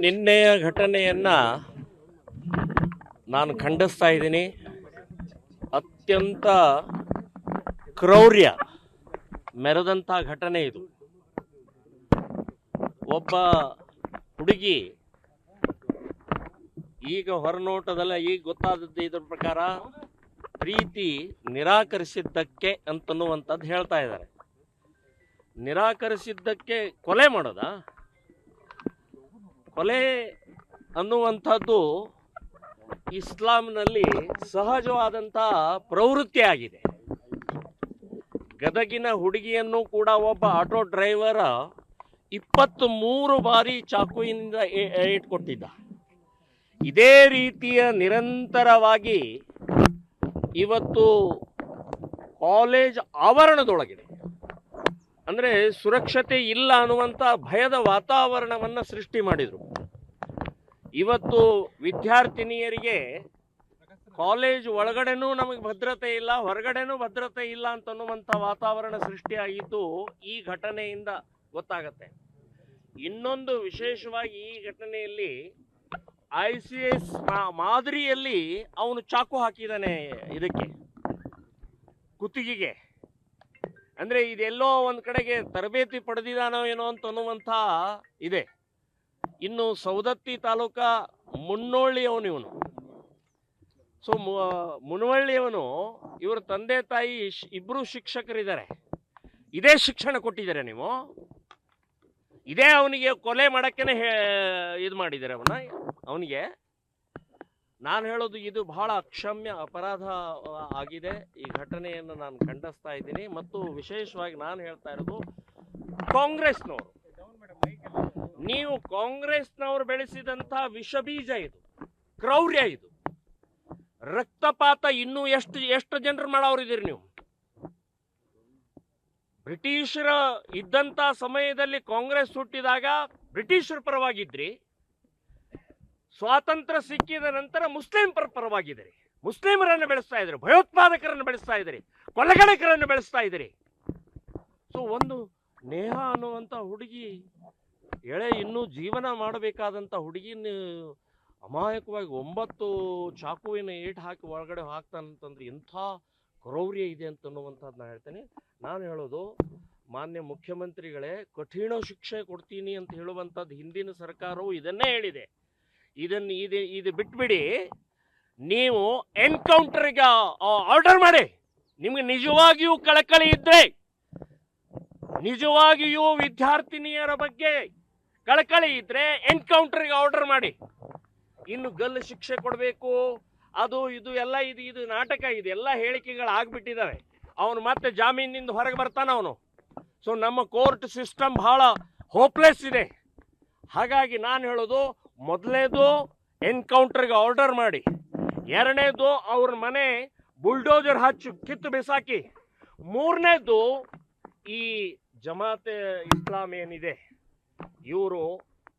ನಿನ್ನೆಯ ಘಟನೆಯನ್ನು ನಾನು ಖಂಡಿಸ್ತಾ ಇದ್ದೀನಿ. ಅತ್ಯಂತ ಕ್ರೌರ್ಯ ಮೆರೆದಂಥ ಘಟನೆ ಇದು. ಒಬ್ಬ ಹುಡುಗಿ ಈಗ ಹೊರನೋಟದಲ್ಲ, ಈಗ ಗೊತ್ತಾದದ್ದು ಇದ್ರ ಪ್ರಕಾರ ಪ್ರೀತಿ ನಿರಾಕರಿಸಿದ್ದಕ್ಕೆ ಅಂತನ್ನುವಂಥದ್ದು ಹೇಳ್ತಾ ಇದ್ದಾರೆ. ನಿರಾಕರಿಸಿದ್ದಕ್ಕೆ ಕೊಲೆ ಮಾಡೋದಾ? ಕೊಲೆ ಅನ್ನುವಂಥದ್ದು ಇಸ್ಲಾಂನಲ್ಲಿ ಸಹಜವಾದಂಥ ಪ್ರವೃತ್ತಿ ಆಗಿದೆ. ಗದಗಿನ ಹುಡುಗಿಯನ್ನು ಕೂಡ ಒಬ್ಬ ಆಟೋ ಡ್ರೈವರ 23 ಬಾರಿ ಚಾಕುವಿನಿಂದ ಇಟ್ಕೊಟ್ಟಿದ್ದ. ಇದೇ ರೀತಿಯ ನಿರಂತರವಾಗಿ ಇವತ್ತು ಕಾಲೇಜ್ ಆವರಣದೊಳಗಿದೆ ಅಂದರೆ ಸುರಕ್ಷತೆ ಇಲ್ಲ ಅನ್ನುವಂಥ ಭಯದ ವಾತಾವರಣವನ್ನು ಸೃಷ್ಟಿ ಮಾಡಿದರು. ಇವತ್ತು ವಿದ್ಯಾರ್ಥಿನಿಯರಿಗೆ ಕಾಲೇಜ್ ಒಳಗಡೆನೂ ನಮಗೆ ಭದ್ರತೆ ಇಲ್ಲ, ಹೊರಗಡೆನೂ ಭದ್ರತೆ ಇಲ್ಲ ಅಂತನ್ನುವಂಥ ವಾತಾವರಣ ಸೃಷ್ಟಿಯಾಗಿದ್ದು ಈ ಘಟನೆಯಿಂದ ಗೊತ್ತಾಗತ್ತೆ. ಇನ್ನೊಂದು ವಿಶೇಷವಾಗಿ ಈ ಘಟನೆಯಲ್ಲಿ ICS ಮಾದರಿಯಲ್ಲಿ ಅವನು ಚಾಕು ಹಾಕಿದ್ದಾನೆ ಇದಕ್ಕೆ ಕುತ್ತಿಗೆಗೆ. ಅಂದರೆ ಇದೆಲ್ಲೋ ಒಂದು ಕಡೆಗೆ ತರಬೇತಿ ಪಡೆದಿದ್ದಾನೋ ಏನೋ ಅಂತನ್ನುವಂಥ ಇದೆ. ಇನ್ನು ಸೌದತ್ತಿ ತಾಲೂಕಾ ಮುನ್ನೋಳ್ಳಿಯವನು ಇವನು. ಸೊ ಮುನವಳ್ಳಿಯವನು, ಇವರ ತಂದೆ ತಾಯಿ ಇಬ್ಬರು ಶಿಕ್ಷಕರಿದ್ದಾರೆ. ಇದೇ ಶಿಕ್ಷಣ ಕೊಟ್ಟಿದ್ದಾರೆ ನೀವು, ಇದೇ ಅವನಿಗೆ ಕೊಲೆ ಮಾಡೋಕ್ಕೇನೆ ಇದು ಮಾಡಿದ್ದಾರೆ ಅವನಿಗೆ. ನಾನು ಹೇಳೋದು ಇದು ಬಹಳ ಅಕ್ಷಮ್ಯ ಅಪರಾಧ ಆಗಿದೆ. ಈ ಘಟನೆಯನ್ನು ನಾನು ಖಂಡಿಸ್ತಾ ಇದ್ದೀನಿ. ಮತ್ತು ವಿಶೇಷವಾಗಿ ನಾನು ಹೇಳ್ತಾ ಇರೋದು ಕಾಂಗ್ರೆಸ್ನವರು, ನೀವು ಕಾಂಗ್ರೆಸ್ನವರು ಬೆಳೆಸಿದಂಥ ವಿಷಬೀಜ ಇದು, ಕ್ರೌರ್ಯ ಇದು, ರಕ್ತಪಾತ ಇನ್ನೂ ಎಷ್ಟು ಜನರು ಮಾಡೋರಿದ್ದೀರಿ ನೀವು. ಬ್ರಿಟಿಷರ ಇದ್ದಂಥ ಸಮಯದಲ್ಲಿ ಕಾಂಗ್ರೆಸ್ ಹುಟ್ಟಿದಾಗ ಬ್ರಿಟಿಷರ ಪರವಾಗಿದ್ರಿ. ಸ್ವಾತಂತ್ರ್ಯ ಸಿಕ್ಕಿದ ನಂತರ ಮುಸ್ಲಿಂ ಪರವಾಗಿದ್ದೀರಿ. ಮುಸ್ಲಿಮರನ್ನು ಬೆಳೆಸ್ತಾ ಇದ್ದೀರಿ, ಭಯೋತ್ಪಾದಕರನ್ನು ಬೆಳೆಸ್ತಾ ಇದ್ದೀರಿ, ಕೊಲೆಗಡಕರನ್ನು ಬೆಳೆಸ್ತಾ ಇದ್ದೀರಿ. ಸೊ ಒಂದು ನೇಹ ಅನ್ನುವಂಥ ಹುಡುಗಿ, ಇನ್ನೂ ಜೀವನ ಮಾಡಬೇಕಾದಂಥ ಹುಡುಗಿನ ಅಮಾಯಕವಾಗಿ 9 ಚಾಕುವಿನ ಏಟು ಹಾಕಿ ಒಳಗಡೆ ಹಾಕ್ತಾನಂತಂದ್ರೆ ಎಂಥ ಕ್ರೌರ್ಯ ಇದೆ ಅಂತನ್ನುವಂಥದ್ದು ನಾನು ಹೇಳ್ತೇನೆ. ನಾನು ಹೇಳೋದು, ಮಾನ್ಯ ಮುಖ್ಯಮಂತ್ರಿಗಳೇ, ಕಠಿಣ ಶಿಕ್ಷೆ ಕೊಡ್ತೀನಿ ಅಂತ ಹೇಳುವಂಥದ್ದು ಹಿಂದಿನ ಸರ್ಕಾರವು ಇದನ್ನೇ ಹೇಳಿದೆ. ಇದು ಬಿಟ್ಬಿಡಿ, ನೀವು ಎನ್ಕೌಂಟರ್ಗೆ ಆರ್ಡರ್ ಮಾಡಿ. ನಿಮ್ಗೆ ನಿಜವಾಗಿಯೂ ಕಳಕಳಿ ಇದ್ರೆ, ನಿಜವಾಗಿಯೂ ವಿದ್ಯಾರ್ಥಿನಿಯರ ಬಗ್ಗೆ ಕಳಕಳಿ ಇದ್ರೆ ಎನ್ಕೌಂಟರ್ಗೆ ಆರ್ಡರ್ ಮಾಡಿ. ಇನ್ನು ಗಲ್ಲು ಶಿಕ್ಷೆ ಕೊಡಬೇಕು, ಅದು ಇದು ಎಲ್ಲ ಇದು ನಾಟಕ, ಇದೆಲ್ಲ ಹೇಳಿಕೆಗಳು ಆಗ್ಬಿಟ್ಟಿದ್ದಾವೆ. ಅವನು ಮತ್ತೆ ಜಾಮೀನಿಂದ ಹೊರಗೆ ಬರ್ತಾನೆ ಅವನು. ಸೊ ನಮ್ಮ ಕೋರ್ಟ್ ಸಿಸ್ಟಮ್ ಬಹಳ ಹೋಪ್ಲೆಸ್ ಇದೆ. ಹಾಗಾಗಿ ನಾನು ಹೇಳೋದು, ಮೊದಲನೇದು ಎನ್ಕೌಂಟರ್ಗೆ ಆರ್ಡರ್ ಮಾಡಿ, ಎರಡನೇದು ಅವ್ರ ಮನೆ ಬುಲ್ಡೋಜರ್ ಹಚ್ಚಿ ಕಿತ್ತು ಬಿಸಾಕಿ, ಮೂರನೇದು ಈ ಜಮಾತೆ ಇಸ್ಲಾಂ ಏನಿದೆ ಇವರು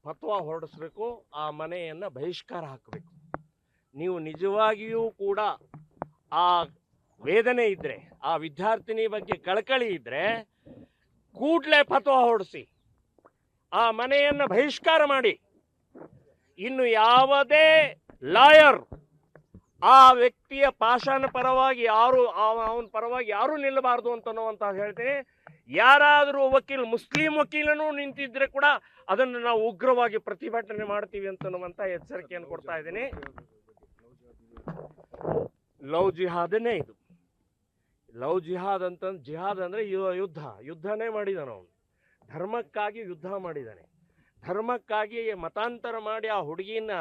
ಫತ್ವಾ ಹೊರಡಿಸ್ಬೇಕು, ಆ ಮನೆಯನ್ನು ಬಹಿಷ್ಕಾರ ಹಾಕಬೇಕು. ನೀವು ನಿಜವಾಗಿಯೂ ಕೂಡ ಆ ವೇದನೆ ಇದ್ದರೆ, ಆ ವಿದ್ಯಾರ್ಥಿನಿ ಬಗ್ಗೆ ಕಳಕಳಿ ಇದ್ದರೆ ಕೂಡಲೇ ಫತ್ವಾ ಹೊರಡಿಸಿ, ಆ ಮನೆಯನ್ನು ಬಹಿಷ್ಕಾರ ಮಾಡಿ. ಇನ್ನು ಯಾವುದೇ ಲಾಯರ್ ಆ ವ್ಯಕ್ತಿಯ ಪಾಷಾಣ ಪರವಾಗಿ ಅವನ ಪರವಾಗಿ ಯಾರೂ ನಿಲ್ಲಬಾರ್ದು ಅಂತನ್ನುವಂತ ಹೇಳ್ತೀನಿ. ಯಾರಾದರೂ ಮುಸ್ಲಿಂ ವಕೀಲನೂ ನಿಂತಿದ್ರೆ ಕೂಡ ಅದನ್ನು ನಾವು ಉಗ್ರವಾಗಿ ಪ್ರತಿಭಟನೆ ಮಾಡ್ತೀವಿ ಅಂತನ್ನುವಂಥ ಎಚ್ಚರಿಕೆಯನ್ನು ಕೊಡ್ತಾ ಇದ್ದೀನಿ. ಲವ್ ಜಿಹಾದನೇ ಇದು. ಲವ್ ಜಿಹಾದ್ ಜಿಹಾದ್ ಅಂದರೆ ಯುದ್ಧನೇ ಮಾಡಿದಾನೆ ಅವನು. ಧರ್ಮಕ್ಕಾಗಿ ಯುದ್ಧ ಮಾಡಿದ್ದಾನೆ. ಧರ್ಮಕ್ಕಾಗಿ ಮತಾಂತರ ಮಾಡಿ ಆ ಹುಡುಗಿನ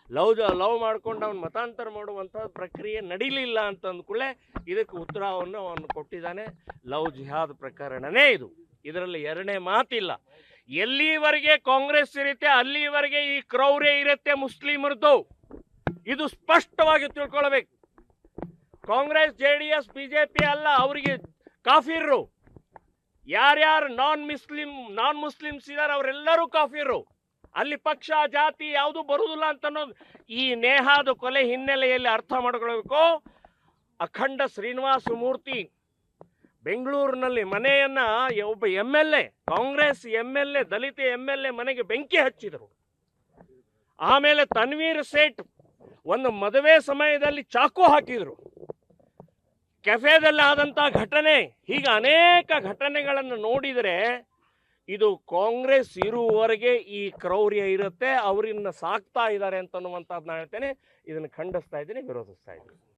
ಲವ್ ಮಾಡ್ಕೊಂಡು ಅವನು ಮತಾಂತರ ಮಾಡುವಂಥ ಪ್ರಕ್ರಿಯೆ ನಡೀಲಿಲ್ಲ ಅಂತ ಅಂದ್ಕೂಡಲೇ ಇದಕ್ಕೆ ಉತ್ತರವನ್ನು ಅವನು ಕೊಟ್ಟಿದ್ದಾನೆ. ಲವ್ ಜಿಹಾದ್ ಪ್ರಕರಣನೇ ಇದು, ಇದರಲ್ಲಿ ಎರಡನೇ ಮಾತಿಲ್ಲ. ಎಲ್ಲಿವರೆಗೆ ಕಾಂಗ್ರೆಸ್ ಇರುತ್ತೆ ಅಲ್ಲಿವರೆಗೆ ಈ ಕ್ರೌರ್ಯ ಇರುತ್ತೆ ಮುಸ್ಲಿಮರದ್ದು. ಇದು ಸ್ಪಷ್ಟವಾಗಿ ತಿಳ್ಕೊಳ್ಬೇಕು. ಕಾಂಗ್ರೆಸ್, JDS, BJP ಅಲ್ಲ, ಅವರಿಗೆ ಕಾಫಿರ್ರು. ಯಾರ್ಯಾರು ನಾನ್ ಮುಸ್ಲಿಮ್ಸ್ ಇದ್ದಾರೆ ಅವರೆಲ್ಲರೂ ಕಾಫಿರು. ಅಲ್ಲಿ ಪಕ್ಷ ಜಾತಿ ಯಾವುದು ಬರುವುದಿಲ್ಲ ಅಂತ ಅನ್ನೋದು ಈ ನೇಹಾದ ಕೊಲೆ ಹಿನ್ನೆಲೆಯಲ್ಲಿ ಅರ್ಥ ಮಾಡ್ಕೊಳ್ಬೇಕು. ಅಖಂಡ ಶ್ರೀನಿವಾಸ ಮೂರ್ತಿ ಬೆಂಗಳೂರಿನಲ್ಲಿ ಮನೆಯನ್ನ ಒಬ್ಬ MLA, ಕಾಂಗ್ರೆಸ್ MLA, ದಲಿತ MLA ಮನೆಗೆ ಬೆಂಕಿ ಹಚ್ಚಿದರು. ಆಮೇಲೆ ತನ್ವೀರ್ ಸೇಠ್ ಒಂದು ಮದುವೆ ಸಮಯದಲ್ಲಿ ಚಾಕು ಹಾಕಿದ್ರು, ಕೆಫೆದಲ್ಲಿ ಆದಂಥ ಘಟನೆ. ಹೀಗೆ ಅನೇಕ ಘಟನೆಗಳನ್ನು ನೋಡಿದರೆ ಇದು ಕಾಂಗ್ರೆಸ್ ಇರುವವರೆಗೆ ಈ ಕ್ರೌರ್ಯ ಇರುತ್ತೆ, ಅವರನ್ನ ಸಾಕ್ತಾ ಇದ್ದಾರೆ ಅಂತನ್ನುವಂಥದ್ದು ನಾನು ಹೇಳ್ತೇನೆ. ಇದನ್ನು ಖಂಡಿಸ್ತಾ ಇದ್ದೀನಿ, ವಿರೋಧಿಸ್ತಾ ಇದ್ದೀನಿ.